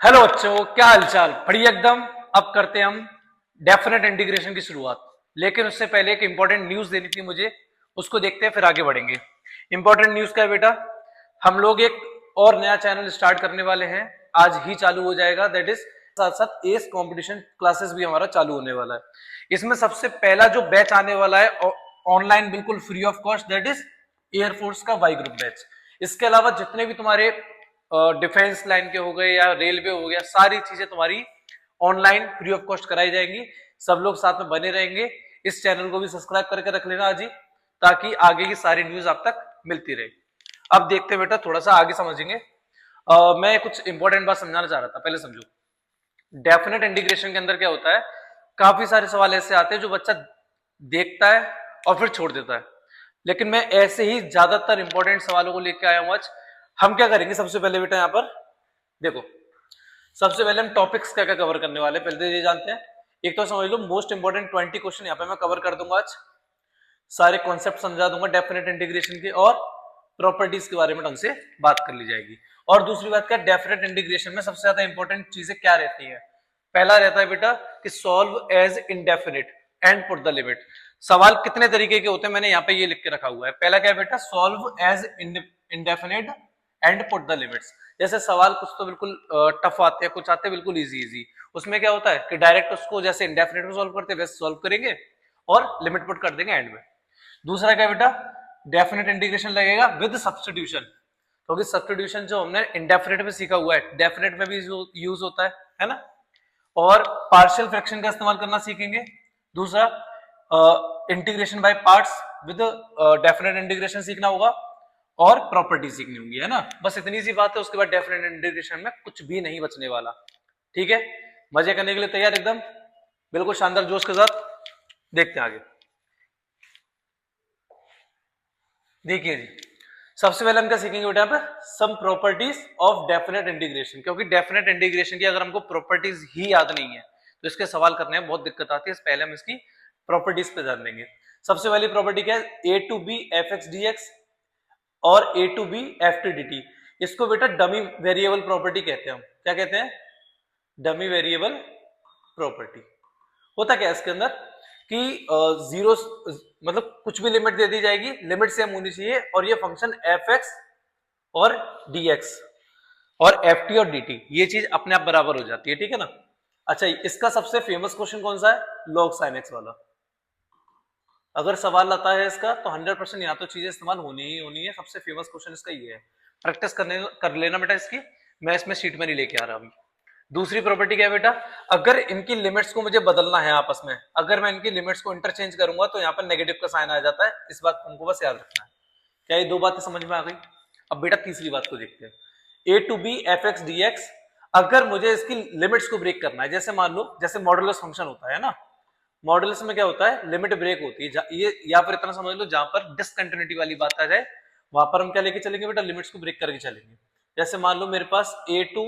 Hello बच्चों, क्या हालचाल? बढ़िया एकदम। अब करते हैं हम डेफिनेट इंटीग्रेशन की शुरुआत। लेकिन उससे पहले एक इंपॉर्टेंट न्यूज देनी थी मुझे, उसको देखते हैं फिर आगे बढ़ेंगे। इंपॉर्टेंट न्यूज क्या है बेटा? हम लोग एक और नया चैनल स्टार्ट करने वाले हैं, आज ही चालू हो जाएगा। दैट इज साथ साथ एस कंपटीशन क्लासेस भी हमारा चालू होने वाला है। इसमें सबसे पहला जो बैच आने वाला है ऑनलाइन, बिल्कुल free of cost, that is air force का वाई ग्रुप बैच। इसके अलावा जितने भी तुम्हारे डिफेंस लाइन के हो गए या रेलवे हो गया, सारी चीजें तुम्हारी ऑनलाइन फ्री ऑफ कॉस्ट कराई जाएंगी। सब लोग साथ में बने रहेंगे। इस चैनल को भी सब्सक्राइब करके रख लेना आज ही, ताकि आगे की सारी न्यूज आप तक मिलती रहे। अब देखते हैं बेटा, थोड़ा सा आगे समझेंगे। मैं कुछ इंपॉर्टेंट बात समझाना चाह रहा था, पहले समझो। डेफिनेट इंटीग्रेशन के अंदर क्या होता है, काफी सारे सवाल ऐसे आते हैं जो बच्चा देखता है और फिर छोड़ देता है। लेकिन मैं ऐसे ही ज्यादातर इंपॉर्टेंट सवालों को लेकर आया हूं आज। हम क्या करेंगे सबसे पहले बेटा, यहां पर देखो, सबसे पहले हम टॉपिक्स क्या क्या कवर करने वाले हैं, पहले तो ये जानते हैं। एक तो समझ लो मोस्ट इंपॉर्टेंट 20 क्वेश्चन यहाँ पे मैं कवर कर दूंगा आज। सारे कॉन्सेप्ट समझा दूंगा डेफिनेट इंटीग्रेशन के, और प्रॉपर्टीज के बारे में ढंग से बात कर ली जाएगी। और दूसरी बात क्या, डेफिनेट इंटीग्रेशन में सबसे ज्यादा इंपॉर्टेंट चीजें क्या रहती है? पहला रहता है बेटा कि solve as indefinite and put the limit. सवाल कितने तरीके के होते हैं, मैंने यहाँ पे ये लिख के रखा हुआ है। पहला क्या है बेटा, solve as indefinite and put the limits. जैसे सवाल कुछ तो बिल्कुल टफ आते हैं, कुछ आते हैं बिल्कुल इजी इजी। उसमें क्या होता है कि डायरेक्ट उसको जैसे इंडेफिनिट में सॉल्व करते हैं वैसे सॉल्व करेंगे और लिमिट पुट कर देंगे एंड में। दूसरा क्या बेटा, डेफिनेट इंटीग्रेशन लगेगा विद सब्स्टिट्यूशन, क्योंकि सब्स्टिट्यूशन जो हमने इंडेफिनिट में सीखा हुआ है डेफिनेट में भी यूज होता है ना। और पार्शियल फ्रैक्शन का इस्तेमाल करना सीखेंगे। दूसरा integration by parts with definite integration सीखना होगा, और प्रॉपर्टी सीखनी होगी, है ना। बस इतनी सी बात है, उसके बाद डेफिनेट इंटीग्रेशन में कुछ भी नहीं बचने वाला। ठीक है, मजे करने के लिए तैयार एकदम, बिल्कुल शानदार जोश के साथ। देखते हैं आगे। देखिए जी, सबसे पहले हम क्या सीखेंगे बेटा, यहाँ पे some properties of definite integration. क्योंकि डेफिनेट इंटीग्रेशन की अगर हमको प्रॉपर्टीज ही याद नहीं है तो इसके सवाल करने में बहुत दिक्कत आती है। पहले हम इसकी प्रॉपर्टीज पे ध्यान देंगे। सबसे पहली प्रॉपर्टी क्या है, A to B F x D X और A to B F T D T. इसको बेटा डमी वेरिएबल प्रॉपर्टी कहते हैं। हम क्या कहते हैं, डमी वेरिएबल प्रॉपर्टी। होता क्या है इसके अंदर कि जीरो, मतलब कुछ भी लिमिट दे दी जाएगी, लिमिट सेम होनी चाहिए, और ये फंक्शन एफ एक्स और डी एक्स और एफ टी और डी टी, ये चीज अपने आप बराबर हो जाती है। ठीक है ना। अच्छा, इसका सबसे फेमस क्वेश्चन कौन सा है, लॉग साइन एक्स वाला। अगर सवाल आता है इसका तो 100% यहाँ तो चीजें इस्तेमाल होनी ही होनी है। सबसे फेमस क्वेश्चन इसका ये है, प्रैक्टिस कर लेना बेटा इसकी। मैं इसमें शीट में नहीं लेके आ रहा हूँ। दूसरी प्रॉपर्टी क्या है बेटा, अगर इनकी लिमिट्स को मुझे बदलना है आपस में, अगर मैं इनकी लिमिट्स को इंटरचेंज करूंगा तो यहाँ पर नेगेटिव का साइन आ जाता है। इस बात को तुमको बस याद रखना है। क्या ये दो बातें समझ में आ गई? अब बेटा तीसरी बात को देखते हैं, A to B F x D X. अगर मुझे इसकी लिमिट्स को ब्रेक करना है, जैसे मान लो जैसे मॉडुलस फंक्शन होता है ना, मॉडुलस में क्या होता है, लिमिट ब्रेक होती है। ये या फिर इतना समझ लो, जहां पर डिसकंटिन्यूटी वाली बात आ जाए वहां पर हम क्या लेके चलेंगे बेटा, लिमिट्स को ब्रेक करके चलेंगे। जैसे मान लो मेरे पास ए टू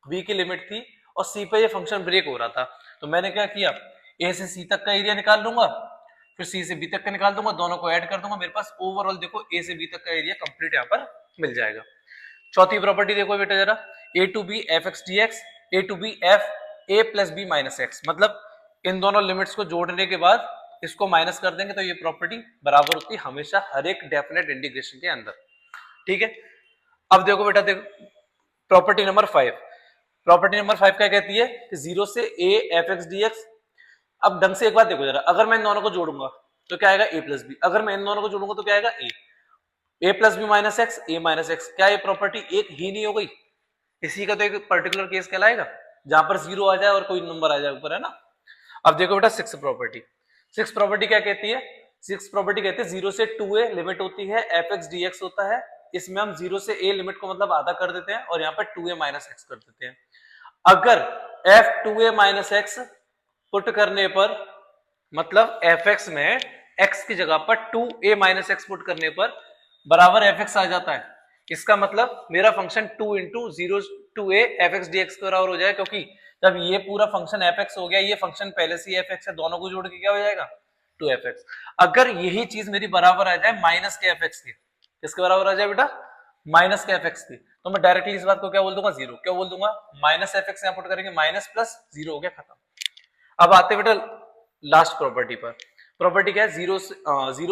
बी की लिमिट थी और सी पे ये फंक्शन ब्रेक हो रहा था, तो मैंने क्या किया, ए से सी तक का एरिया निकाल लूंगा, फिर सी से बी तक का निकाल दूंगा, दोनों को ऐड कर दूंगा, मेरे पास ओवरऑल देखो ए से बी तक का एरिया कंप्लीट यहाँ पर मिल जाएगा। चौथी प्रॉपर्टी देखो बेटा जरा, A to B F x D X, A to B F A plus B minus X. मतलब इन दोनों लिमिट्स को जोड़ने के बाद इसको माइनस कर देंगे तो ये प्रॉपर्टी बराबर होती है हमेशा हर एक डेफिनेट इंटीग्रेशन के अंदर। ठीक है, अब देखो बेटा, देखो प्रॉपर्टी नंबर 5। प्रॉपर्टी नंबर 5 क्या कहती है कि जीरो से ए एफ एक्स डी एक्स। अब ढंग से एक बात देखो जरा, अगर मैं इन दोनों को जोड़ूंगा तो क्या आएगा, ए प्लस बी। अगर मैं इन दोनों को जोड़ूंगा तो क्या आएगा, ए प्लस बी माइनस एक्स, ए माइनस एक्स। क्या ये प्रॉपर्टी एक ही नहीं हो गई? इसी का तो एक पर्टिकुलर केस कहलाएगा जहां पर जीरो आ जाए और कोई नंबर आ जाए ऊपर, है ना। अब देखो बेटा सिक्स प्रॉपर्टी। सिक्स प्रॉपर्टी क्या कहती है, सिक्स प्रॉपर्टी कहती है जीरो से 2a लिमिट होती है, एफ एक्स डी एक्स होता है। इसमें हम जीरो से a लिमिट को मतलब आधा कर देते हैं और यहाँ पर 2a माइनस एक्स कर देते हैं। अगर F 2a minus x put करने पर, मतलब एफ एक्स में x की जगह पर 2a माइनस एक्स पुट करने पर बराबर एफ एक्स आ जाता है। इसका मतलब मेरा function 2 into zero to a f x D x के बराबर हो जाएगा, क्योंकि जब ये पूरा फंक्शन एफ एक्स हो गया, ये फंक्शन पहले से एफ एक्स है, दोनों को जोड़ के क्या हो जाएगा, 2f(x). अगर यही चीज मेरी बराबर आ जाए माइनस के एफ एक्स के, किसके बराबर आ जाए बेटा, माइनस का एफ एक्स थी, तो मैं डायरेक्टली इस बात को क्या बोल दूंगा, जीरो। क्या बोल दूंगा, माइनस एफ एक्स यहाँ पुट करेंगे, माइनस प्लस जीरो हो गया, खत्म। अब आते बेटा लास्ट प्रॉपर्टी पर। प्रॉपर्टी क्या है, जीरो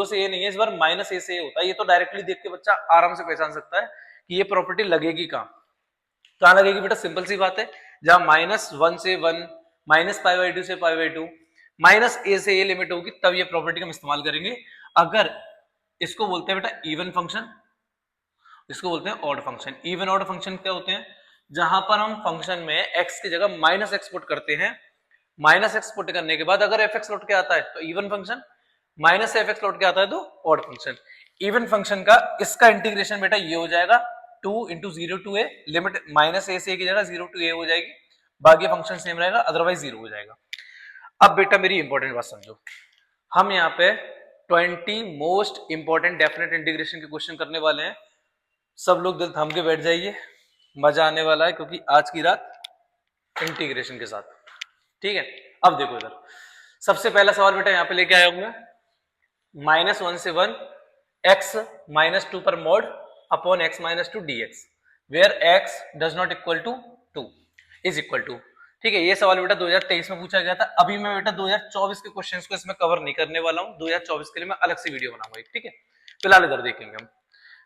से ए नहीं है, इस बार माइनस ए से ए होता है। ये तो डायरेक्टली देख के बच्चा आराम से पहचान सकता है कि ये प्रॉपर्टी लगेगी कहाँ लगेगी बेटा, सिंपल सी बात है, जहां माइनस वन से one, minus pi by two से pi by two, minus A से ए लिमिट होगी, तब ये प्रॉपर्टी हम इस्तेमाल करेंगे। अगर इसको बोलते हैं बेटा इवन फंक्शन, इसको बोलते हैं odd function. Even odd function क्या होते हैं, जहां पर हम फंक्शन में एक्स की जगह माइनस एक्स पुट करते हैं, माइनस एक्स पुट करने के बाद अगर एफ एक्स लौट के आता है तो even function, minus F x लौट के आता है तो ऑड फंक्शन। इवन फंक्शन का इसका इंटीग्रेशन बेटा ये हो जाएगा 2 into zero to A, limit minus A से ए की जगह जीरो टू ए हो जाएगी, बाकी फंक्शन सेम रहेगा, अदरवाइज जीरो हो जाएगा। अब बेटा मेरी इंपॉर्टेंट बात समझो, हम यहाँ पे 20 मोस्ट इंपॉर्टेंट डेफिनेट इंटीग्रेशन के क्वेश्चन करने वाले हैं। सब लोग दिल थाम के बैठ जाइए, मजा आने वाला है, क्योंकि आज की रात इंटीग्रेशन के साथ, ठीक है। अब देखो इधर सबसे पहला सवाल बेटा यहाँ पे लेके आया हूं मैं, माइनस वन से वन एक्स माइनस टू पर mod upon x minus two d x, where x does not equal to two is equal to, ठीक है। ये सवाल बेटा 2023 में पूछा गया था। अभी मैं बेटा 2024 के क्वेश्चंस को इसमें कवर नहीं करने वाला हूं, 2024 के लिए मैं अलग से वीडियो बनाऊंगा, ठीक है। फिलहाल इधर देखेंगे हम।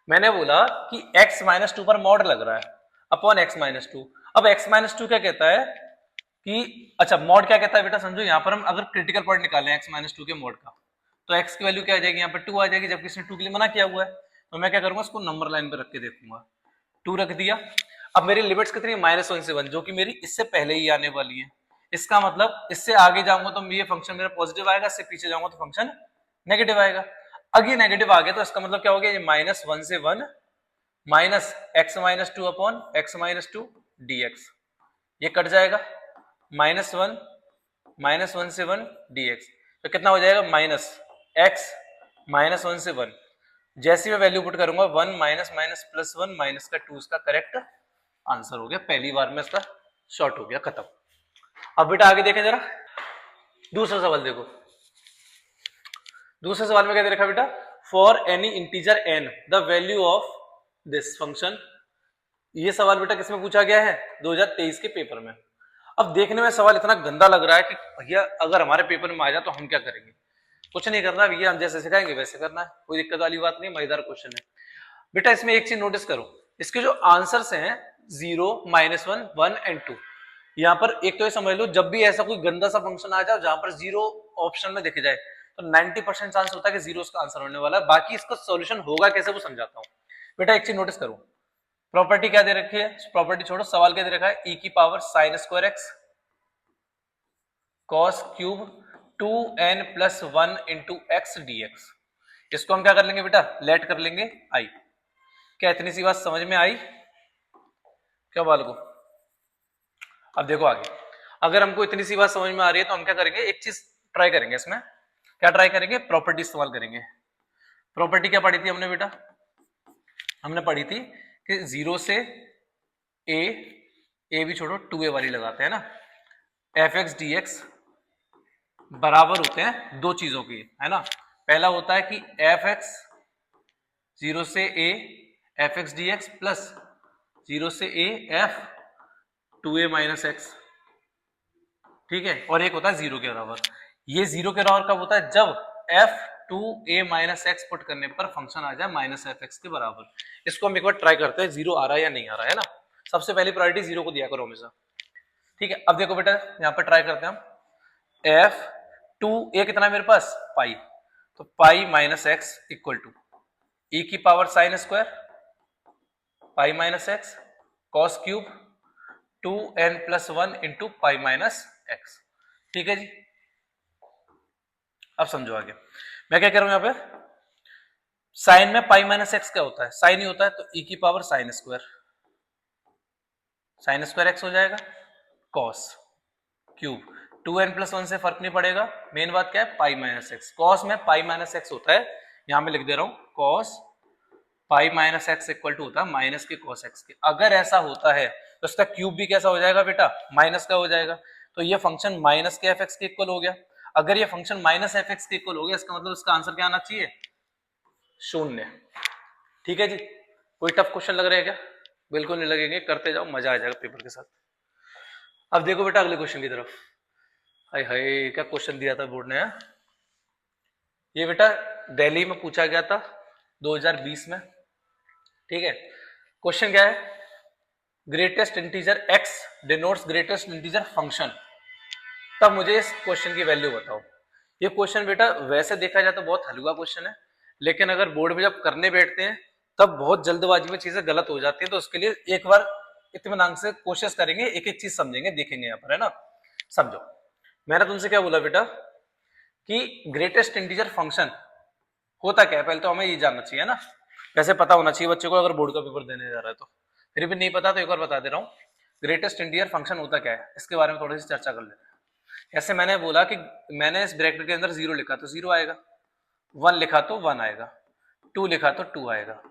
मैंने बोला कि x माइनस टू पर मॉड लग रहा है अपॉन x माइनस टू। अब x माइनस टू क्या कहता है कि, अच्छा मॉड क्या कहता है बेटा समझो, यहाँ पर हम अगर क्रिटिकल पॉइंट निकालें x माइनस टू के मॉड का, तो x की वैल्यू क्या आ जाएगी, यहाँ पर 2 आ जाएगी, जबकि इसने 2 के लिए मना किया हुआ है। तो मैं क्या करूंगा, इसको नंबर लाइन पर रख के देखूंगा, 2 रख दिया। अब मेरी लिमिट्स कितनी, माइनस वन से वन, जो कि मेरी इससे पहले ही आने वाली है। इसका मतलब इससे आगे जाऊंगा तो ये फंक्शन मेरा पॉजिटिव आएगा, इससे पीछे जाऊंगा तो फंक्शन नेगेटिव आएगा। अगर ये नेगेटिव आ गया तो इसका मतलब क्या हो गया, ये माइनस वन से one minus x minus two upon x minus two d x, ये कट जाएगा, माइनस वन से वन डी एक्स, तो कितना हो जाएगा, माइनस एक्स माइनस वन से वन। जैसे मैं वैल्यू पुट करूंगा, one minus minus plus one minus का टू, इसका करेक्ट आंसर हो गया, पहली बार में इसका शॉर्ट हो गया, खत्म। अब बेटा आगे देखें जरा, दूसरा सवाल देखो। दूसरे सवाल में क्या दे रखा बेटा, for any integer n the value of this function. ये सवाल बेटा किसमें पूछा गया है, 2023 के पेपर में। अब देखने में सवाल इतना गंदा लग रहा है कि भैया अगर हमारे पेपर में आ जाए तो हम क्या करेंगे। कुछ नहीं करना भैया, हम जैसे सिखाएंगे वैसे करना है, कोई दिक्कत वाली बात नहीं, मजेदार क्वेश्चन है बेटा। इसमें एक चीज नोटिस करो, इसके जो आंसर्स हैं 0, -1, 1 एंड 2, यहाँ पर एक तो ये समझ लो, जब भी ऐसा कोई गंदा सा फंक्शन आ जाए जहां पर 0 ऑप्शन में दिख जाए तो 90% चांस होता है कि 0 इसका आंसर होने वाला है। बाकी इसका सॉल्यूशन होगा कैसे वो समझाता हूं बेटा। एक चीज नोटिस करो, प्रॉपर्टी क्या दे रखी है, प्रॉपर्टी छोड़ो, सवाल क्या दे रखा है, e की power sine square x cos cube 2n plus 1 into x D x. इसको हम क्या कर लेंगे बेटा, लेट कर लेंगे आई। क्या इतनी सी बात समझ में आई क्या बाल को। अब देखो आगे, अगर हमको इतनी सी बात समझ में आ रही है तो हम क्या करेंगे, एक चीज ट्राई करेंगे इसमें। क्या ट्राई करेंगे, प्रॉपर्टी इस्तेमाल करेंगे। प्रॉपर्टी क्या पढ़ी थी हमने बेटा, हमने पढ़ी थी कि 0 से ए भी छोड़ो, 2a वाली लगाते हैं ना, एफ एक्स डी एक्स बराबर होते हैं दो चीजों की, है ना। पहला होता है कि एफ एक्स 0 से ए f x D x plus 0 से A F 2a minus x, ठीक है। और एक होता है 0 के बराबर। ये 0 के बराबर कब होता है, जब f 2a minus x put करने पर फंक्शन आ जाए माइनस एफ एक्स के बराबर। इसको हम एक बार ट्राई करते हैं, 0 आ रहा है या नहीं आ रहा है ना। सबसे पहली प्रायोरिटी 0 को दिया करो हमेशा, ठीक है। अब देखो बेटा यहाँ पर ट्राई करते हैं हम, f 2a कितना है मेरे पास, पाई, तो pi minus x equal to e की power sine square pi minus x cos cube 2n plus 1 into pi minus x, ठीक है जी। अब समझो आगे मैं क्या कह रहा हूं, यहाँ पे साइन में पाई माइनस एक्स क्या होता है, साइन ही होता है, तो e की पावर साइन स्क्वायर एक्स हो जाएगा, कॉस क्यूब 2n प्लस 1 से फर्क नहीं पड़ेगा, मेन बात क्या है, पाई माइनस एक्स। कॉस में पाई माइनस एक्स होता है, यहां में लिख दे रहा हूं, cos pi minus x equal to होता है माइनस के कॉस एक्स के। अगर ऐसा होता है तो इसका क्यूब भी कैसा हो जाएगा बेटा, माइनस का हो जाएगा। तो ये फंक्शन माइनस के एफ एक्स के इक्वल हो गया। अगर ये फंक्शन माइनस एफ एक्स के इक्वल हो गया, इसका मतलब इसका आंसर क्या आना चाहिए, 0, ठीक है जी। कोई टफ क्वेश्चन लग रहा है क्या? बिल्कुल नहीं लगेंगे, करते जाओ, मजा आ जाएगा पेपर के साथ। अब देखो बेटा अगले क्वेश्चन की तरफ। हाय हाय, क्या क्वेश्चन दिया था बोर्ड ने। ये बेटा दिल्ली में पूछा गया था 2020 में, ठीक है। क्वेश्चन क्या है? Greatest integer x denotes greatest integer function. तब मुझे इस क्वेश्चन की वैल्यू बताओ। ये क्वेश्चन बेटा वैसे देखा जाए तो बहुत हल्का क्वेश्चन है, लेकिन अगर बोर्ड में जब करने बैठते हैं तब बहुत जल्दबाजी में चीजें गलत हो जाती हैं। तो उसके लिए एक बार इत्मीनान से कोशिश करेंगे, एक एक चीज समझेंगे, देखेंगे यहाँ पर, है ना। समझो, मैंने तुमसे क्या बोला बेटा कि ग्रेटेस्ट इंटीजर फंक्शन होता क्या है, पहले तो हमें ये जानना चाहिए ना। वैसे पता होना चाहिए बच्चे को अगर बोर्ड का पेपर देने जा रहा है तो, फिर भी नहीं पता तो एक बार बता दे रहा हूँ। ग्रेटेस्ट इंटीजर फंक्शन होता क्या है, इसके बारे में थोड़ी सी चर्चा कर लेते हैं। ऐसे मैंने बोला कि मैंने इस ब्रैकेट के अंदर 0 लिखा तो 0 आएगा, 1 लिखा तो 1 आएगा, 2 लिखा तो 2 आएगा,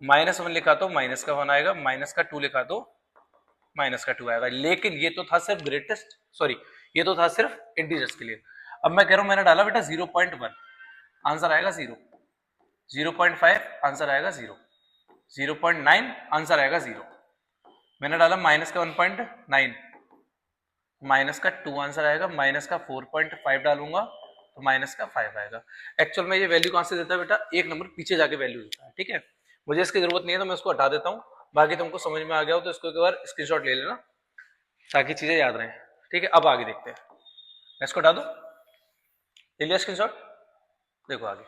-1 लिखा तो माइनस का 1 आएगा, माइनस का 2 लिखा तो माइनस का 2 आएगा। लेकिन ये तो था सिर्फ ग्रेटेस्ट, सॉरी ये तो था सिर्फ इंटीजर्स के लिए। अब मैं कह रहा हूं मैंने डाला बेटा 0.1, आंसर आएगा 0, 0.5 आंसर आएगा 0, 0.9 आंसर आएगा 0। मैंने डाला माइनस का 1.9, माइनस का 2 आंसर आएगा, माइनस का 4.5 डालूंगा तो माइनस का 5 आएगा। एक्चुअल में ये वैल्यू कहां से देता है बेटा, एक नंबर पीछे जाके वैल्यू देता है, ठीक है। मुझे इसकी जरूरत नहीं है तो मैं इसको हटा देता हूं, बाकी तुमको समझ में आ गया हो तो इसको एक बार स्क्रीनशॉट ले लेना ताकि चीजें याद रहें, ठीक है। अब आगे देखते हैं, मैं इसको हटा दूं, ले लिया स्क्रीनशॉट। देखो आगे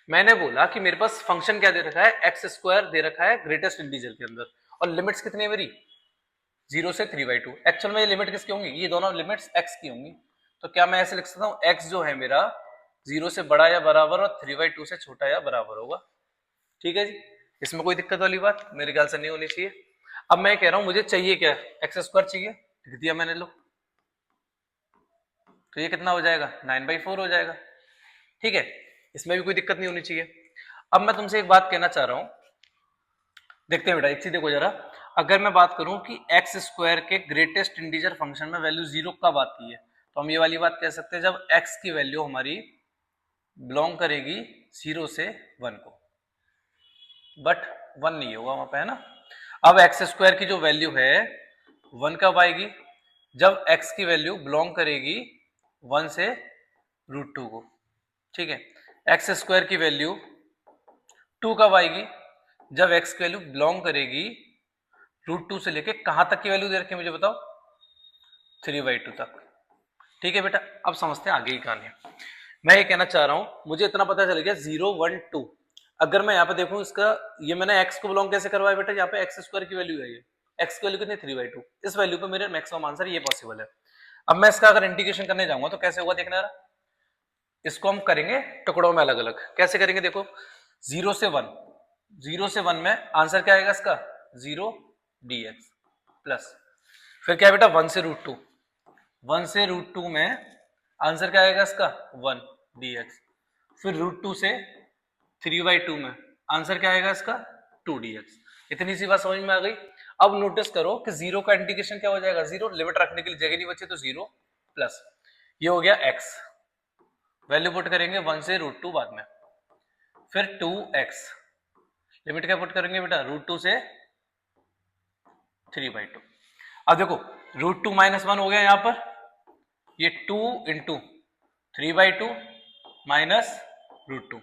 मैंने बोला कि मेरे पास फंक्शन क्या दे रखा है, x² दे रखा है ग्रेटेस्ट इंटीजर के अंदर, और लिमिट्स कितनी है मेरी 0 से 3/2। एक्चुअल में ये लिमिट किसकी होंगी, ये दोनों लिमिट्स x की होंगी। तो क्या मैं ऐसे लिख सकता हूँ x जो है मेरा 0 से बड़ा या बराबर और 3/2 से छोटा या बराबर होगा, ठीक है जी। इसमें कोई दिक्कत वाली बात मेरे ख्याल से नहीं होनी चाहिए। अब मैं कह रहा हूं मुझे चाहिए क्या, x² चाहिए, लिख दिया मैंने, लो। तो ये कितना हो जाएगा 9/4 हो जाएगा, ठीक है। इसमें भी कोई दिक्कत नहीं होनी चाहिए। अब मैं तुमसे एक बात कहना चाह रहा हूं, देखते हैं बेटा एक चीज देखो जरा। अगर मैं बात करूं कि x² के ग्रेटेस्ट इंटीजर फंक्शन में वैल्यू 0 कब आती है, तो हम ये वाली बात कह सकते हैं जब x की वैल्यू हमारी बिलोंग करेगी 0 से 1 को, बट 1 नहीं होगा वहां पे, है ना। अब x² की जो वैल्यू है 1 कब आएगी, जब x की वैल्यू बिलोंग करेगी 1 से √2 को, ठीक है। x² की वैल्यू 2 कब आएगी, जब x की वैल्यू बिलोंग करेगी √2 से लेके कहां तक की वैल्यू दे रखी है मुझे बताओ, 3/2 तक, ठीक है बेटा। अब समझते हैं आगे की कहानी। मैं ये कहना चाह रहा हूं मुझे इतना पता चल गया 0, 1, 2। अगर मैं यहाँ पे देखूं इसका, ये मैंने x को बिलोंग कैसे करवाया बेटा, यहाँ पे x² की वैल्यू है, ये x की वैल्यू कितनी 3/2, इस वैल्यू पे मेरे मैक्सिमम आंसर ये पॉसिबल है। अब मैं इसका अगर इंटीग्रेशन करने जाऊंगा तो कैसे होगा देखना यार, इसको हम करेंगे टुकड़ों में अलग अलग। कैसे करेंगे देखो, 0 से 1, 0 से 1 में आंसर क्या आएगा इसका 0 dx प्लस, फिर क्या है बेटा 1 से √2, 1 से √2 में आंसर क्या आएगा इसका 1 dx, फिर √2 से 3/2 में आंसर क्या आएगा इसका 2 dx। इतनी सी बात समझ में आ गई। अब नोटिस करो कि 0 का इंटीग्रेशन क्या हो जाएगा 0, लिमिट रखने के लिए जगह नहीं बची तो 0 प्लस, ये हो गया x, वैल्यू पुट करेंगे 1 से √2 बाद में, फिर 2x, लिमिट क्या पुट करेंगे बेटा √2 से 3/2। अब देखो √2 - 1 हो गया यहां पर, ये 2 इंटू 3/2 माइनस √2,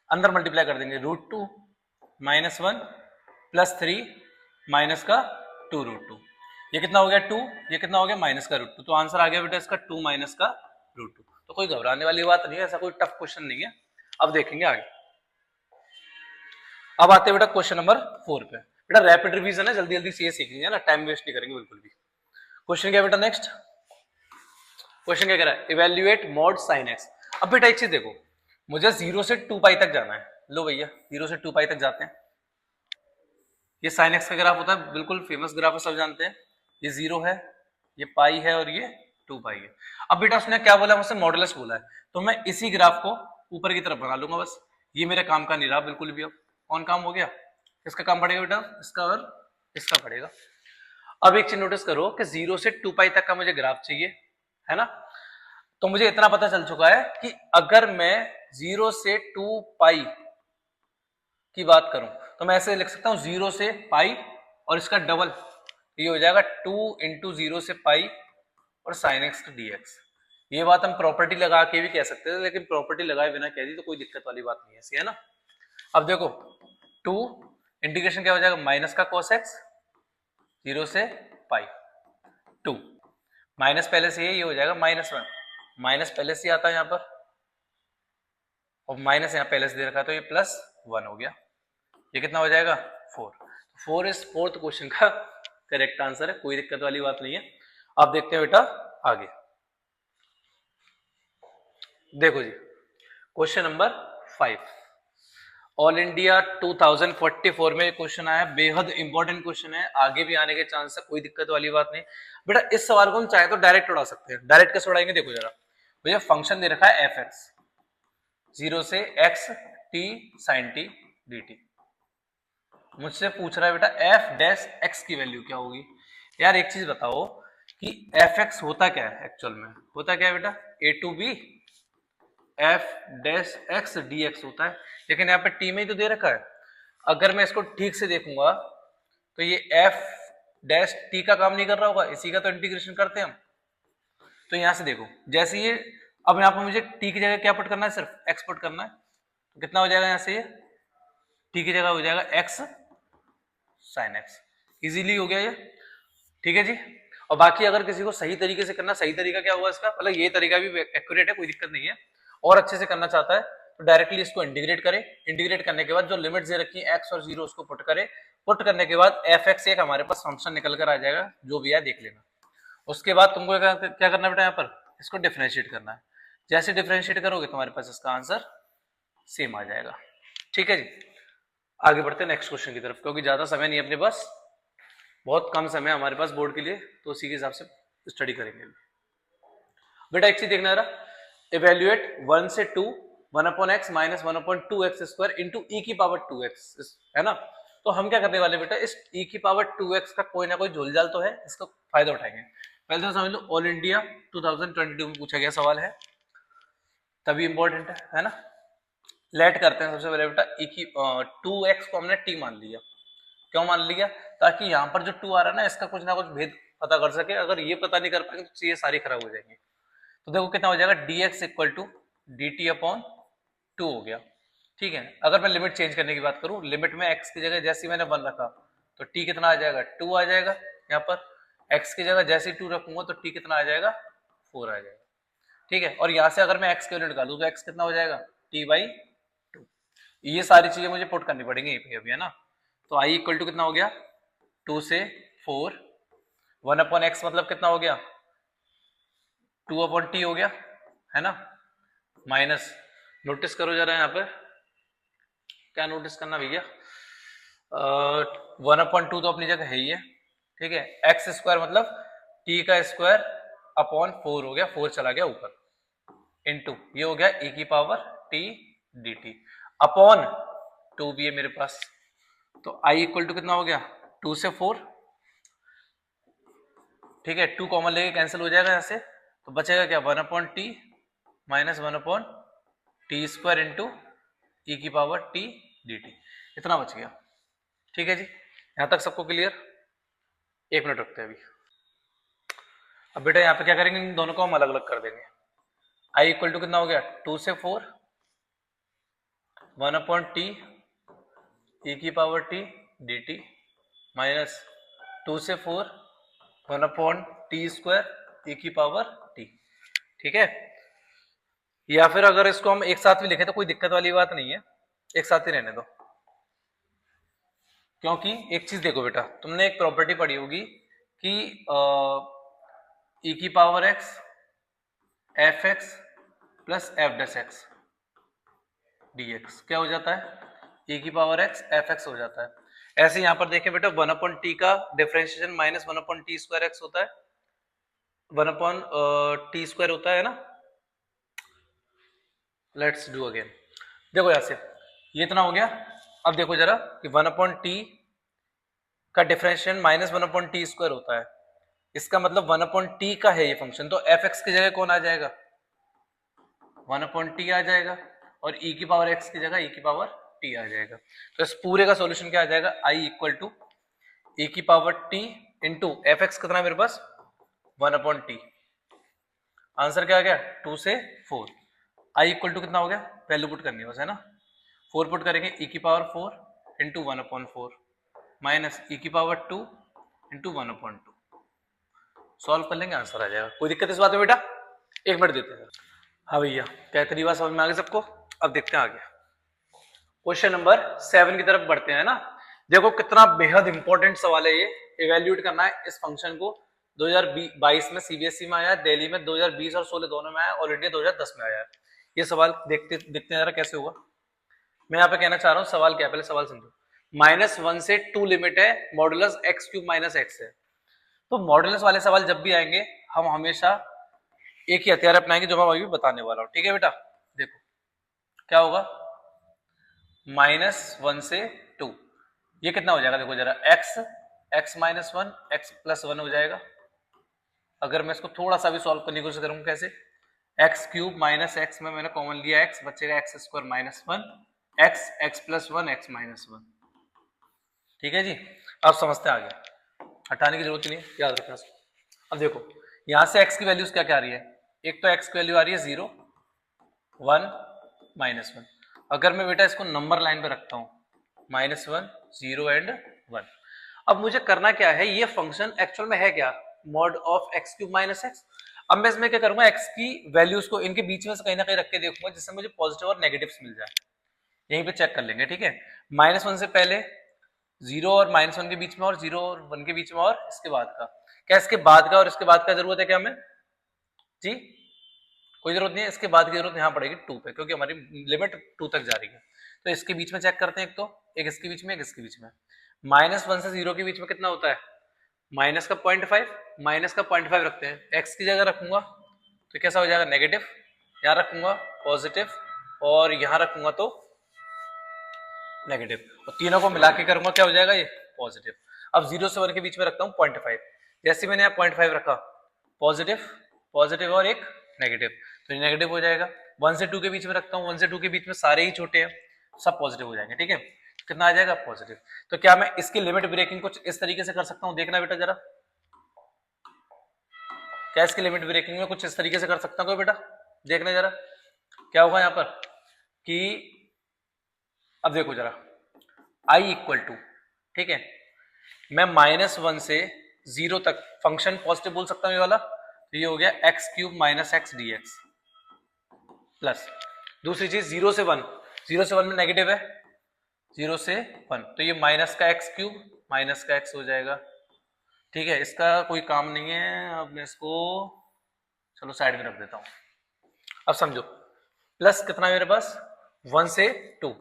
अंदर मल्टीप्लाई कर देंगे √2 - 1 प्लस 3 माइनस का 2 √2, ये कितना हो गया 2, ये कितना हो गया माइनस का √2, तो आंसर आ गया बेटा इसका 2 माइनस का √2। तो कोई घबराने वाली बात नहीं है, ऐसा कोई टफ क्वेश्चन नहीं है। अब देखेंगे आगे। अब आते हैं बेटा क्वेश्चन नंबर 4 पे। बेटा रैपिड रिवीजन है, जल्दी जल्दी से ये सीखेंगे ना, टाइम वेस्ट नहीं करेंगे बिल्कुल भी। क्वेश्चन क्या बेटा नेक्स्ट क्वेश्चन क्या कह रहा है, इवेल्युएट मॉड साइन एक्स। अब बेटा एक चीज देखो, मुझे 0 से 2π तक जाना है, लो भैया 0 से 2π तक जाते हैं। ये साइन एक्स का ग्राफ होता है, बिल्कुल फेमस ग्राफ है, सब जानते हैं। ये 0 है, ये पाई है और ये 2π है। अब बेटा उसने क्या बोला, मुझसे मॉडुलस बोला है, तो मैं इसी ग्राफ को ऊपर की तरफ बना लूंगा बस। ये मेरे काम का नहीं रहा बिल्कुल भी। अब कौन काम हो गया, इसका काम पड़ेगा बेटा, इसका और इसका पड़ेगा। अब एक चीज नोटिस करो कि 0 से 2π तक का मुझे ग्राफ चाहिए, है ना। तो मुझे इतना पता चल चुका है कि अगर मैं 0 से 2π की बात करूं तो मैं ऐसे लिख सकता हूँ 0 से पाई और इसका डबल, ये हो जाएगा 2 इंटू 0 से पाई और साइन एक्स डी एक्स। ये बात हम प्रॉपर्टी लगा के भी कह सकते थे, लेकिन प्रॉपर्टी लगाए बिना कह दी तो कोई दिक्कत वाली बात नहीं है, ऐसी है ना। अब देखो 2 इंटीग्रेशन क्या हो जाएगा, माइनस का cos x 0 से पाई 2 माइनस पहले से ये हो जाएगा -1, माइनस पहले से आता है यहाँ पर और माइनस यहाँ पहले से दे रखा है तो ये +1 हो गया। ये कितना हो जाएगा 4। 4 इस फोर्थ क्वेश्चन का करेक्ट आंसर है, कोई दिक्कत वाली बात नहीं है। अब देखते हैं बेटा आगे। देखो जी क्वेश्चन नंबर 5, ऑल इंडिया 2044 में क्वेश्चन आया, बेहद इंपॉर्टेंट क्वेश्चन है, आगे भी आने के चांस है, कोई दिक्कत वाली बात नहीं बेटा। इस सवाल को हम चाहे तो डायरेक्ट उड़ा सकते हैं। डायरेक्ट कैसे उड़ाएंगे, देखो जरा, भैया फंक्शन दे रखा है एफ एक्स 0 से x t sin t dt, मुझसे पूछ रहा है बेटा एफ डैश एक्स की वैल्यू क्या होगी। यार एक चीज बताओ कि एफ एक्स होता क्या है, एक्चुअल में होता क्या है बेटा, a to B f dash x D x होता है, लेकिन यहाँ पे टी में ही तो दे रखा है। अगर मैं इसको ठीक से देखूंगा तो ये एफ डैश टी का काम नहीं कर रहा होगा, इसी का तो इंटीग्रेशन करते हैं हम। तो यहां से देखो जैसे ये, अब यहाँ पर मुझे टी की जगह क्या पुट करना है, सिर्फ एक्स पुट करना है, तो कितना हो जाएगा यहाँ से, ये टी की जगह हो जाएगा एक्स साइन एक्स, इजीली हो गया ये, ठीक है जी। और बाकी अगर किसी को सही तरीके से करना, सही तरीका क्या होगा इसका, मतलब ये तरीका भी एक्यूरेट है, कोई दिक्कत नहीं है, और अच्छे से करना चाहता है तो डायरेक्टली इसको इंटीग्रेट करे, इंटीग्रेट करने के बाद जो लिमिट दे रखी है एक्स और 0 उसको पुट करे, पुट करने के बाद एफ एक्स एक हमारे पास फंक्शन निकल कर आ जाएगा, जो भी है देख लेना। उसके बाद तुमको क्या करना बेटा, यहाँ पर इसको डिफरेंशिएट करना है, जैसे डिफरेंशिएट करोगे तुम्हारे पास इसका आंसर सेम आ जाएगा, ठीक है जी। आगे बढ़ते हैं नेक्स्ट क्वेश्चन की तरफ, क्योंकि ज्यादा समय नहीं अपने पास, बहुत कम समय हमारे पास बोर्ड के लिए, तो उसी के हिसाब से स्टडी करेंगे। बेटा एक चीज देखना जरा, इवेल्युएट 1 से 2 1/x minus 1/2x square into ई की पावर 2x, है ना। तो हम क्या करने वाले बेटा, इस e की पावर 2x का कोई ना कोई झोलझाल तो है, इसका फायदा उठाएंगे। पहले तो समझ लो ऑल इंडिया 2022 में पूछा गया सवाल है, तभी इंपॉर्टेंट है ना। लेट करते हैं सबसे पहले बेटा, e की 2x को हमने t मान लिया, क्यों मान लिया, ताकि यहाँ पर जो 2 आ रहा है ना, इसका कुछ ना कुछ भेद पता कर सके, अगर ये पता नहीं कर पाएंगे तो चीजें सारी खराब हो जाएंगी। तो देखो कितना हो जाएगा, dx equal to dt upon 2 हो गया, ठीक है। अगर मैं लिमिट चेंज करने की बात करूं, लिमिट में x की जगह जैसी मैंने 1 रखा तो t कितना आ जाएगा, 2 आ जाएगा। यहाँ पर x की जगह जैसे 2 रखूंगा तो t कितना आ जाएगा, 4 आ जाएगा, ठीक है। और यहाँ से अगर मैं x की वैल्यू निकालूं तो x कितना हो जाएगा, t/2। ये सारी चीजें मुझे पुट करनी पड़ेंगी अभी, है ना। तो i इक्वल टू कितना हो गया, 2 से 4, 1/x मतलब कितना हो गया, 2/t हो गया, है ना, माइनस, नोटिस करो जरा यहाँ पर, क्या नोटिस करना भैया, 1/2 तो अपनी जगह है ही है, ठीक है। एक्स स्क्वायर मतलब t का स्क्वायर अपॉन 4 हो गया, 4 चला गया ऊपर, इनटू ये हो गया e की पावर t dt अपॉन 2 भी है मेरे पास। तो i इक्वल टू कितना हो गया, 2 से 4, ठीक है, 2 कॉमन लेके कैंसिल हो जाएगा यहाँ से, तो बचेगा क्या, 1/t minus 1/t square into ई की पावर t dt, इतना बच गया, ठीक है जी। यहां तक सबको क्लियर, 1 मिनट रखते हैं अभी। अब बेटा यहाँ पे क्या करेंगे, इन दोनों को हम अलग अलग कर देंगे। i इक्वल टू कितना हो गया, 2 से 4, 1/t ई की पावर t dt माइनस 2 से 4, 1/t स्क्वायर ई की पावर t, ठीक है। या फिर अगर इसको हम एक साथ भी लिखें तो कोई दिक्कत वाली बात नहीं है, एक साथ ही रहने दो, क्योंकि एक चीज देखो बेटा, तुमने एक प्रॉपर्टी पढ़ी होगी कि e की power x F x plus F dash x dx क्या हो जाता है, e की पावर x एफ एक्स हो जाता है। ऐसे यहां पर देखें बेटा, 1/t का differentiation minus 1/t square x होता है, 1/t स्क्वायर होता है ना। लेट्स डू अगेन, देखो यहां से ये इतना हो गया। अब देखो जरा कि 1/t का डिफरेंशिएशन माइनस 1/t स्क्वायर होता है, इसका मतलब 1/t का है ये फंक्शन, तो एफ एक्स की जगह कौन आ जाएगा, 1/t आ जाएगा, और e की पावर x की जगह e की पावर टी आ जाएगा। तो इस पूरे का सॉल्यूशन क्या आ जाएगा, आई इक्वल टू ए की power T into F x कितना मेरे पास 1/t। आंसर क्या आ गया 2 से 4। आई इक्वल टू कितना हो गया, वैल्यू पुट करनी है बस, है ना। 4 पुट करेंगे e की पावर 4 इंटू 1/4 माइनस e की पावर 2 इंटू 1/2। सॉल्व कर लेंगे, आंसर आ जाएगा। कोई दिक्कत इस बात में बेटा, 1 मिनट देते हैं। हाँ भैया, क्या तरीका समझ में आ गया सबको। अब देखते हैं आगे क्वेश्चन नंबर 7 की तरफ बढ़ते हैं ना। देखो कितना बेहद इंपॉर्टेंट सवाल है ये। इवेल्यूएट करना है इस फंक्शन को। 2022 में सीबीएसई में आया, दिल्ली में 2020 और 16 दोनों में आया, ऑल इंडिया 2010 में आया। ये सवाल देखते हैं जरा कैसे होगा। मैं यहाँ पे कहना चाह रहा हूँ सवाल क्या है, पहले सवाल समझो। -1 से 2 लिमिट है, मॉडुलस x³ माइनस x है। तो मॉडुलस वाले सवाल जब भी आएंगे हम हमेशा एक ही हथियार अपनाएंगे जो मैं अभी बताने वाला हूँ, ठीक है बेटा। देखो क्या होगा, -1 से 2, ये कितना हो जाएगा देखो जरा, x -1 x +1 हो जाएगा। अगर मैं इसको थोड़ा सा भी सॉल्व करने की कोशिश करूंगा, कैसे, x³ माइनस x में मैंने कॉमन लिया x, बचेगा x² -1 x +1 x -1। ठीक है जी, अब समझते हैं आगे, हटाने की जरूरत नहीं है, याद रखना इसको। अब देखो यहां से x की वैल्यूज क्या क्या आ रही है, एक तो x की वैल्यू आ रही है 0 1 -1। अगर मैं बेटा इसको नंबर लाइन पे रखता हूं -1 0 एंड 1। अब मुझे करना क्या है, ये फंक्शन एक्चुअल में है क्या, mod of x³ minus x। अब मैं इसमें क्या करूंगा, x की वैल्यूज को इनके बीच में से कहीं ना कहीं रख के देखूंगा जिससे मुझे पॉजिटिव और नेगेटिव्स मिल जाए। यहीं पे चेक कर लेंगे, ठीक है। -1 से पहले 0 और -1 के बीच में, और 0 और 1 के बीच में, और इसके बाद का क्या, इसके बाद का और इसके बाद का जरूरत है क्या हमें जी, कोई जरूरत नहीं है। इसके बाद की जरूरत यहाँ पड़ेगी 2 पे, क्योंकि हमारी लिमिट 2 तक जा रही है। तो इसके बीच में चेक करते हैं, एक तो एक इसके बीच में, एक इसके बीच में। -1 से 0 के बीच में कितना होता है, माइनस का 0.5, माइनस का 0.5 रखते हैं। x की जगह रखूंगा तो कैसा हो जाएगा, नेगेटिव। यहाँ रखूंगा पॉजिटिव, और यहाँ रखूंगा तो नेगेटिव, और तीनों को मिला के करूंगा क्या हो जाएगा, ये पॉजिटिव। अब 0 से 1 के बीच में रखता हूँ 0.5। जैसे मैंने यहाँ 0.5 रखा, पॉजिटिव पॉजिटिव और एक नेगेटिव, तो ये नेगेटिव हो जाएगा। 1 से 2 के बीच में रखता हूँ, 1 से 2 के बीच में सारे ही छोटे हैं, सब पॉजिटिव हो जाएंगे, ठीक है। कितना आ जाएगा, पॉजिटिव। तो क्या मैं इसकी लिमिट ब्रेकिंग कुछ इस तरीके से कर सकता हूँ, देखना बेटा जरा, क्या इसकी लिमिट ब्रेकिंग में कुछ इस तरीके से कर सकता हूँ बेटा, देखना जरा क्या होगा यहाँ पर कि, अब देखो जरा i इक्वल टू, ठीक है, मैं -1 से 0 तक फंक्शन पॉजिटिव बोल सकता हूँ ये वाला, तो ये हो गया x³ minus x dx plus, दूसरी चीज 0 से 1, 0 से 1 में नेगेटिव है, 0 से 1, तो ये माइनस का x³ माइनस का x हो जाएगा, ठीक है। इसका कोई काम नहीं है, अब मैं इसको चलो साइड में रख देता हूं। अब समझो, प्लस कितना है मेरे पास 1 से 2,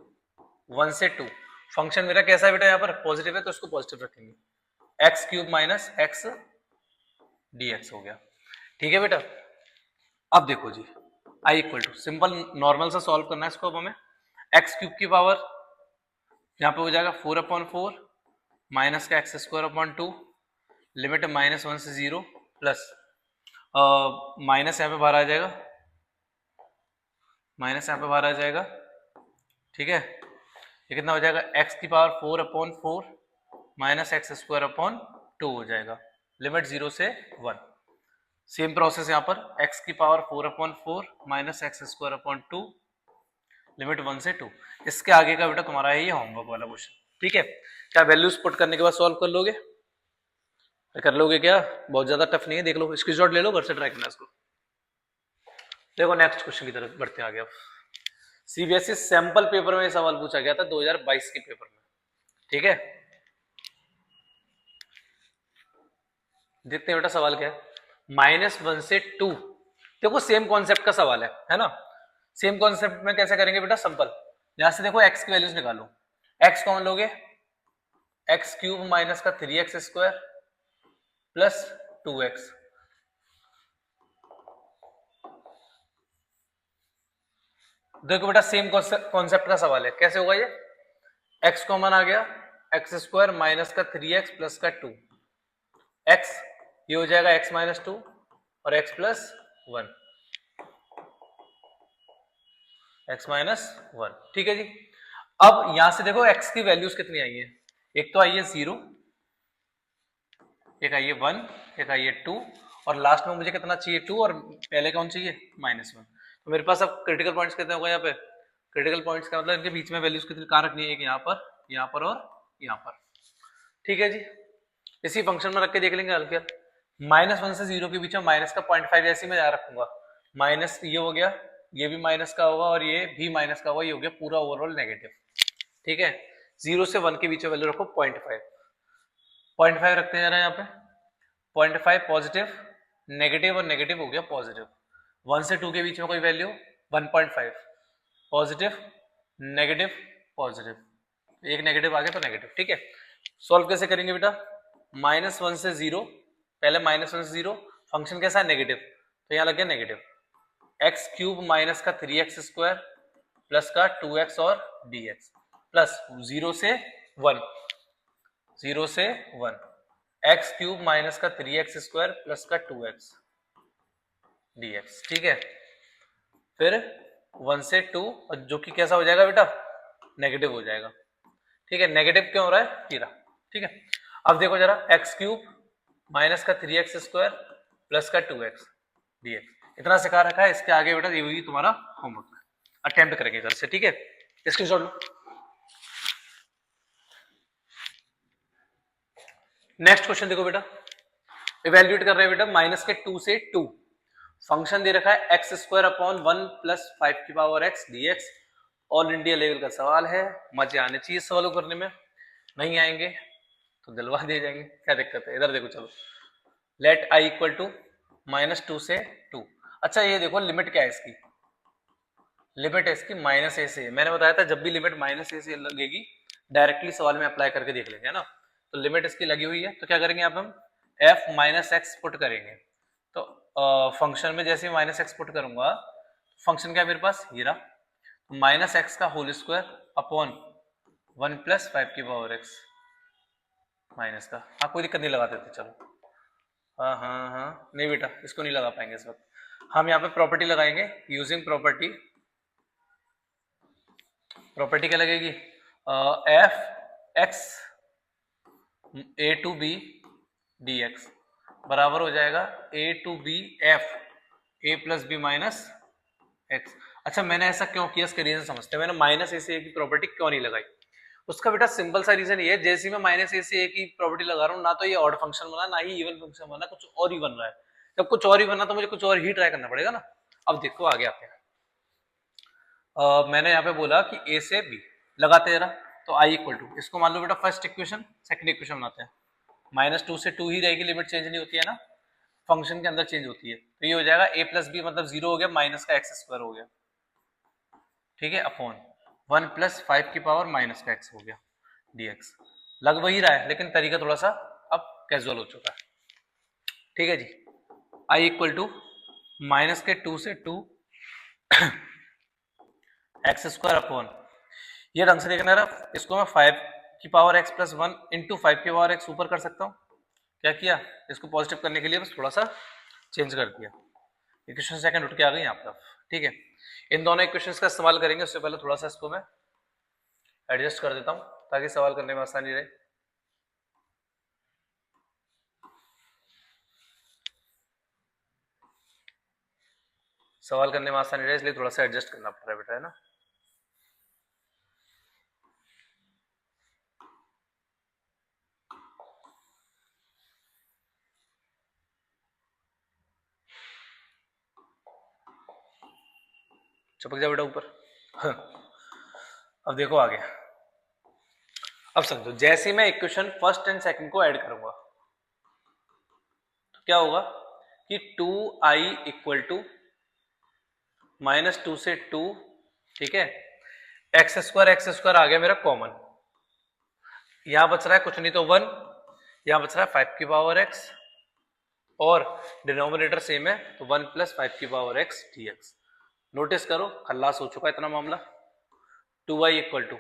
1 से 2, फंक्शन मेरा कैसा है बेटा, यहाँ पर पॉजिटिव है तो इसको पॉजिटिव रखेंगे, x³ माइनस x dx हो गया, ठीक है बेटा। अब देखो जी, i equal to, simple normal सा सॉल्व करना है इसको। अब हमें x³ की पावर यहाँ पे हो जाएगा 4/4 माइनस का x²/2, लिमिट -1 से 0 प्लस माइनस यहाँ पे बाहर आ जाएगा, माइनस यहाँ पे बाहर आ जाएगा, ठीक है। ये कितना हो जाएगा, x की पावर 4/4 माइनस x²/2 हो जाएगा, लिमिट 0 से 1। सेम प्रोसेस यहाँ पर, x की पावर 4/4 माइनस x²/2 लिमिट 1 से 2। इसके आगे का बेटा तुम्हारा है ये होमवर्क वाला क्वेश्चन, ठीक है। क्या वैल्यूज पुट करने के बाद सॉल्व कर लोगे, कर लोगे क्या, बहुत ज्यादा टफ नहीं है, देख लो, स्क्रीनशॉट ले लो, घर से ट्राई करना इसको। देखो नेक्स्ट क्वेश्चन की तरफ बढ़ते आगे। अब सीबीएसई सैंपल पेपर में सवाल पूछा गया था 2022 के पेपर में, ठीक है। देखते हैं बेटा सवाल क्या है, -1 से 2, देखो सेम कॉन्सेप्ट का सवाल है ना। सेम कॉन्सेप्ट में कैसे करेंगे बेटा, सिंपल, यहां से देखो x की वैल्यूज निकालो, x कौन लोगे, x³ माइनस का 3x² प्लस 2x, देखो बेटा सेम कॉन्सेप्ट का सवाल है, कैसे होगा ये, x कॉमन आ गया, x² माइनस का 3x प्लस का 2, x ये हो जाएगा x माइनस 2 और x प्लस 1, x माइनस 1, ठीक है जी। अब यहां से देखो x की वैल्यूज कितनी आई है, एक तो आई है 0, एक आई है 1, एक आई है 2, और लास्ट में मुझे कितना चाहिए 2, और पहले कौन चाहिए -1। तो मेरे पास अब क्रिटिकल पॉइंट्स कितने होगा यहाँ पे, क्रिटिकल पॉइंट्स का मतलब इनके बीच में वैल्यूज कितनी कहाँ रखनी है, एक यहाँ पर, यहाँ पर और यहाँ पर। ठीक है जी, इसी फंक्शन में रख के देख लेंगे हल्के। -1 से 0 के बीच में माइनस का 0.5 ऐसे मैं यहाँ रखूंगा, माइनस ये हो गया, ये भी माइनस का होगा और ये भी माइनस का होगा, ये हो गया पूरा ओवरऑल नेगेटिव। ठीक है, 0 से 1 के बीच में वैल्यू रखो 0.5, 0.5 रखते हैं यहाँ पे, 0.5 पॉजिटिव, नेगेटिव और नेगेटिव हो गया पॉजिटिव। 1 से 2 के बीच में कोई वैल्यू 1.5, पॉजिटिव नेगेटिव पॉजिटिव, एक नेगेटिव आ गया तो नेगेटिव। ठीक है, सॉल्व कैसे करेंगे बेटा, -1 से 0, पहले -1 से 0, फंक्शन कैसा है नेगेटिव, तो यहाँ लग गया नेगेटिव, एक्स क्यूब माइनस का 3x स्क्वायर प्लस का 2x और dx प्लस 0 से 1, 0 से 1, एक्स क्यूब माइनस का 3x स्क्वायर प्लस का 2x dx। ठीक है, फिर 1 से 2, जो कि कैसा हो जाएगा बेटा, नेगेटिव हो जाएगा। ठीक है, नेगेटिव क्यों हो रहा है, हीरा। ठीक है, अब देखो जरा, एक्स क्यूब माइनस का 3x स्क्वायर प्लस का 2x dx, इतना सिखा रखा है, इसके आगे बेटा ये हुई तुम्हारा होमवर्क में, अटेम्प्ट करेंगे घर से। ठीक है, स्क्रीनशॉट लो। नेक्स्ट क्वेश्चन देखो बेटा, इवेल्युएट कर रहे हैं बेटा माइनस के 2 से 2, फंक्शन दे रखा है एक्स स्क्वायर अपॉन 1 प्लस 5 की power x dx, all India level का सवाल है, मजे आने चाहिए सवालों करने में, नहीं आएंगे तो दिलवा दे जाएंगे, क्या दिक्कत है। इधर देखो, चलो, लेट i इक्वल टू -2 से 2। अच्छा ये देखो लिमिट क्या है इसकी, लिमिट है इसकी -a से, मैंने बताया था जब भी लिमिट -a से लगेगी डायरेक्टली सवाल में अप्लाई करके देख लेंगे, है ना। तो लिमिट इसकी लगी हुई है, तो क्या करेंगे आप, हम f - x पुट करेंगे। तो फंक्शन में जैसे -x पुट करूंगा, फंक्शन क्या है मेरे पास, ये रहा, -x का होल स्क्वायर अपॉन 1 प्लस 5 की पावर x माइनस का, हाँ कोई दिक्कत नहीं, लगा देते चलो, हाँ, नहीं बेटा इसको नहीं लगा पाएंगे इस वक्त, हम यहाँ पे प्रॉपर्टी लगाएंगे, यूजिंग प्रॉपर्टी, प्रॉपर्टी क्या लगेगी, F X A to B D X बराबर हो जाएगा A to B F A plus B minus X. अच्छा मैंने ऐसा क्यों किया, इसका रीजन समझते हैं, मैंने -a से a की प्रॉपर्टी क्यों नहीं लगाई, उसका बेटा सिंपल सा रीजन ये है, जैसे मैं -a से a की प्रॉपर्टी लगा रहा हूँ, ना तो ये ऑड फंक्शन बना, ना ही इवन फंक्शन बना, कुछ और ही बन रहा है। जब कुछ और ही बना तो मुझे कुछ और ही ट्राई करना पड़ेगा ना। अब देखो आगे आते हैं, मैंने यहाँ पे बोला कि a से b लगाते जरा, तो i इक्वल टू, इसको मान लो बेटा फर्स्ट इक्वेशन, सेकंड इक्वेशन बनाते हैं, -2 से 2 ही रहेगी, लिमिट चेंज नहीं होती है ना, फंक्शन के अंदर चेंज होती है, तो ये हो जाएगा a प्लस बी मतलब 0 हो गया, माइनस का x स्क्वायर हो गया, ठीक है, अपॉन 1 प्लस 5 की पावर माइनस का x हो गया dx। लग वही रहा है लेकिन तरीका थोड़ा सा अब कैजुअल हो चुका है। ठीक है जी, i इक्वल टू माइनस के 2 से 2 एक्स स्क्वायर अपॉन, ये ढंग से देखना रहा, इसको मैं 5 की पावर x प्लस 1 इंटू 5 की पावर x ऊपर कर सकता हूँ, क्या किया, इसको पॉजिटिव करने के लिए बस थोड़ा सा चेंज कर दिया, इक्वेशन सेकंड उठ के आ गई यहाँ पर। ठीक है, इन दोनों इक्वेशंस का इस्तेमाल करेंगे, उससे पहले थोड़ा सा इसको मैं एडजस्ट कर देता हूँ ताकि सवाल करने में आसानी रहे। सवाल करने में आसानी रहे इसलिए थोड़ा सा एडजस्ट करना पड़ रहा है बेटा, है ना। चिपक जा बेटा ऊपर। अब देखो आगे, अब समझो, जैसे मैं इक्वेशन फर्स्ट एंड सेकंड को ऐड करूंगा तो क्या होगा कि 2i इक्वल टू -2 से 2, ठीक है, एक्स स्क्वायर आ गया मेरा कॉमन, यहां बच रहा है कुछ नहीं तो 1, यहां बच रहा है 5 की पावर x और डिनोमिनेटर सेम है तो 1 प्लस 5 की पावर x dx। नोटिस करो खल्लास हो चुका है इतना मामला। 2i इक्वल टू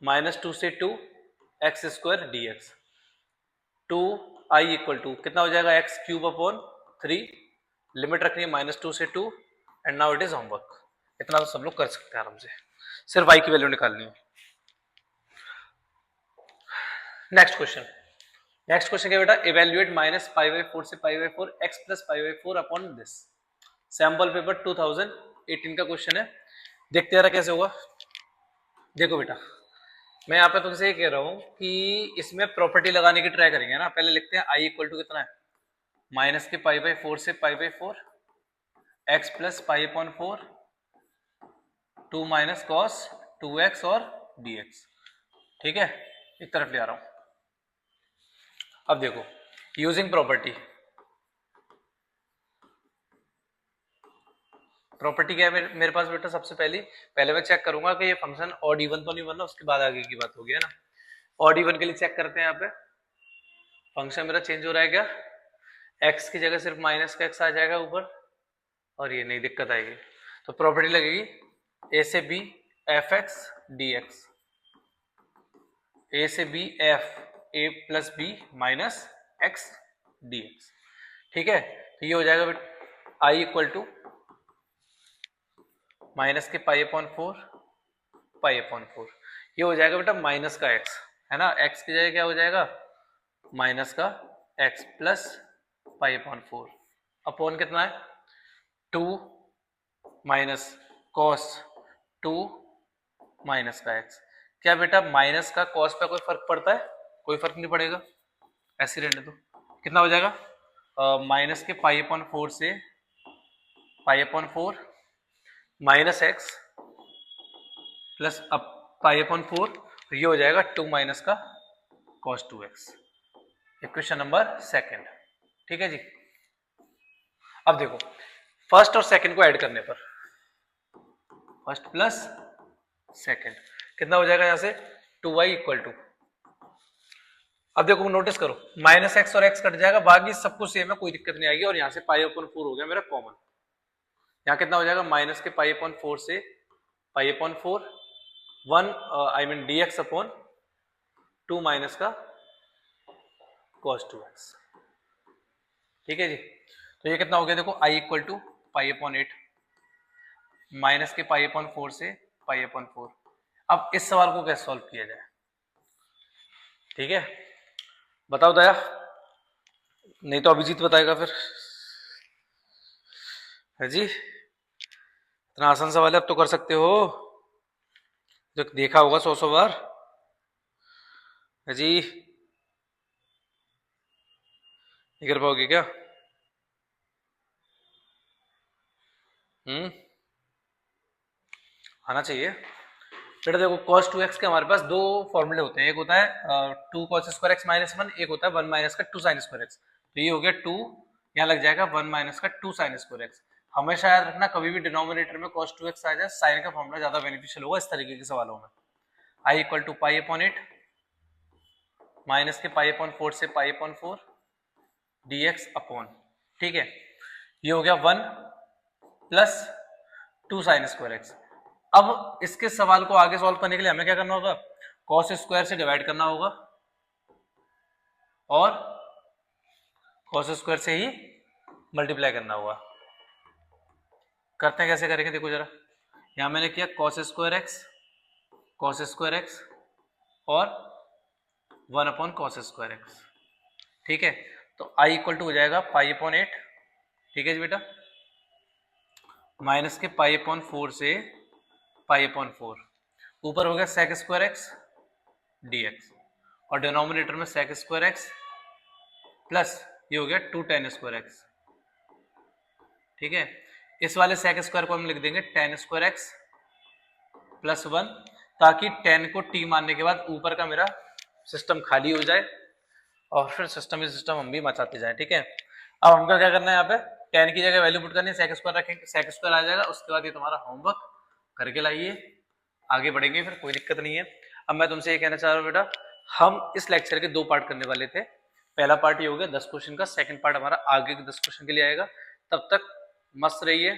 -2 से 2 x square dx, 2i equal to कितना हो जाएगा, एक्स क्यूब अपॉन 3, लिमिट रखनी है -2 से 2 and now it is homework. इतना तो सब लोग कर सकते हैं आराम से, सिर्फ i की वैल्यू निकालनी है। नेक्स्ट क्वेश्चन क्या बेटा, इवेल्युएट माइनस पाई बाई 4 से pi by 4 x plus pi by 4 upon this. Sample paper 2018 का क्वेश्चन है, देखते रहा कैसे होगा। देखो बेटा, मैं यहाँ पे तुमसे ये कह रहा हूँ कि इसमें प्रॉपर्टी लगाने की ट्राई करेंगे ना। पहले लिखते हैं आई इक्वल टू कितना है, माइनस के पाई बाई 4 से pi by 4 x plus pi upon 4 2 minus cos 2x और dx। ठीक है, एक तरफ ले आ रहा हूं। अब देखो, यूजिंग प्रॉपर्टी क्या है मेरे पास बेटा। सबसे पहले मैं चेक करूंगा कि ये फंक्शन ऑड इवन तो नहीं बनना, उसके बाद आगे की बात होगी, है ना। ऑड इवन के लिए चेक करते हैं। यहाँ पे फंक्शन मेरा चेंज हो रहा है क्या, x की जगह सिर्फ माइनस का x आ जाएगा ऊपर, और ये नहीं दिक्कत आएगी। तो प्रॉपर्टी लगेगी a से b F x D X, A से B F A plus B minus X D X. ठीक है, तो ये हो जाएगा आई equal to minus K pi upon 4 pi upon 4। ये हो जाएगा बेटा माइनस का x, है ना। x की जगह क्या हो जाएगा, माइनस का x plus pi upon 4 upon कितना है 2 माइनस कॉस 2 माइनस का x। क्या बेटा माइनस का कॉस पे कोई फर्क पड़ता है, कोई फर्क नहीं पड़ेगा, ऐसे रहने दो। कितना हो जाएगा माइनस के पाई अपॉन 4 से pi upon 4 minus x plus अब पाई अपॉन 4, तो ये हो जाएगा 2 माइनस का cos 2x। Equation number second. ठीक है जी। अब देखो, फर्स्ट और सेकंड को ऐड करने पर फर्स्ट प्लस सेकंड कितना हो जाएगा, यहां से 2y इक्वल टू, अब देखो नोटिस करो माइनस एक्स और एक्स कट जाएगा, बाकी सब कुछ सेम है, कोई दिक्कत नहीं आएगी। और यहाँ से पाई अपॉन 4 हो गया मेरा कॉमन। यहाँ कितना हो जाएगा माइनस के पाई अपॉन 4 से pi upon 4 1 I mean D x upon 2 minus का कॉस 2x। ठीक है जी। तो ये कितना हो गया, देखो I equal to pi upon 8 minus K pi upon 4 से पाई अपॉन 4। अब इस सवाल को कैसे सॉल्व किया जाए, ठीक है, बताओ दया, नहीं तो अभिजीत बताएगा फिर। है जी, इतना आसान सवाल है, अब तो कर सकते हो, जो देखा होगा 100 बार। है जी, नहीं कर पाओगे क्या? आना चाहिए बेटा। देखो cos 2x के हमारे पास दो फॉर्मूले होते हैं, एक होता है 2 cos स्क्वायर एक्स माइनस 1, एक होता है 1 माइनस का 2 साइन स्क्वायर एक्स। तो ये हो गया 2, यहाँ लग जाएगा 1 माइनस का 2 साइन स्क्वायर एक्स। हमेशा याद रखना, कभी भी डिनोमिनेटर में cos 2x आ जाए, साइन का फॉर्मूला ज्यादा बेनिफिशियल होगा इस तरीके के सवालों में। I equal to pi upon 8 minus K pi upon 4 से पाई अपॉन 4 dx अपॉन, ठीक है, ये हो गया 1 प्लस 2 साइन स्क्वायर एक्स। अब इसके सवाल को आगे सॉल्व करने के लिए हमें क्या करना होगा, कॉस स्क्वायर से डिवाइड करना होगा और कॉस स्क्वायर से ही मल्टीप्लाई करना होगा। करते हैं, कैसे करेंगे देखो जरा। यहां मैंने किया कॉस स्क्वायर एक्स और 1 अपॉन कॉस स्क्वायर एक्स। ठीक है, तो आई इक्वल टू हो जाएगा पाई अपॉन 8। ठीक है जी बेटा, माइनस के पाई अपॉन 4 से पाई अपॉन 4, ऊपर हो गया सेक स्क्वायर एक्स dx और डिनोमिनेटर में सेक स्क्वायर एक्स प्लस ये हो गया 2 tan स्क्वायर एक्स। ठीक है, इस वाले सेक स्क्वायर को हम लिख देंगे tan स्क्वायर एक्स प्लस 1, ताकि tan को t मानने के बाद ऊपर का मेरा सिस्टम खाली हो जाए और फिर सिस्टम हम भी मचाते जाए। ठीक है, अब हमको क्या करना है, यहाँ पे tan की जगह वैल्यू पुट करनी है, सेक स्क्वायर रखेंगे, सेक स्क्वायर आ जाएगा। उसके बाद ये तुम्हारा होमवर्क करके लाइए, आगे बढ़ेंगे फिर, कोई दिक्कत नहीं है। अब मैं तुमसे ये कहना चाह रहा हूँ बेटा, हम इस लेक्चर के 2 पार्ट करने वाले थे। पहला पार्ट ये हो गया 10 क्वेश्चन का, सेकंड पार्ट हमारा आगे के 10 क्वेश्चन के लिए आएगा। तब तक मस्त रहिए,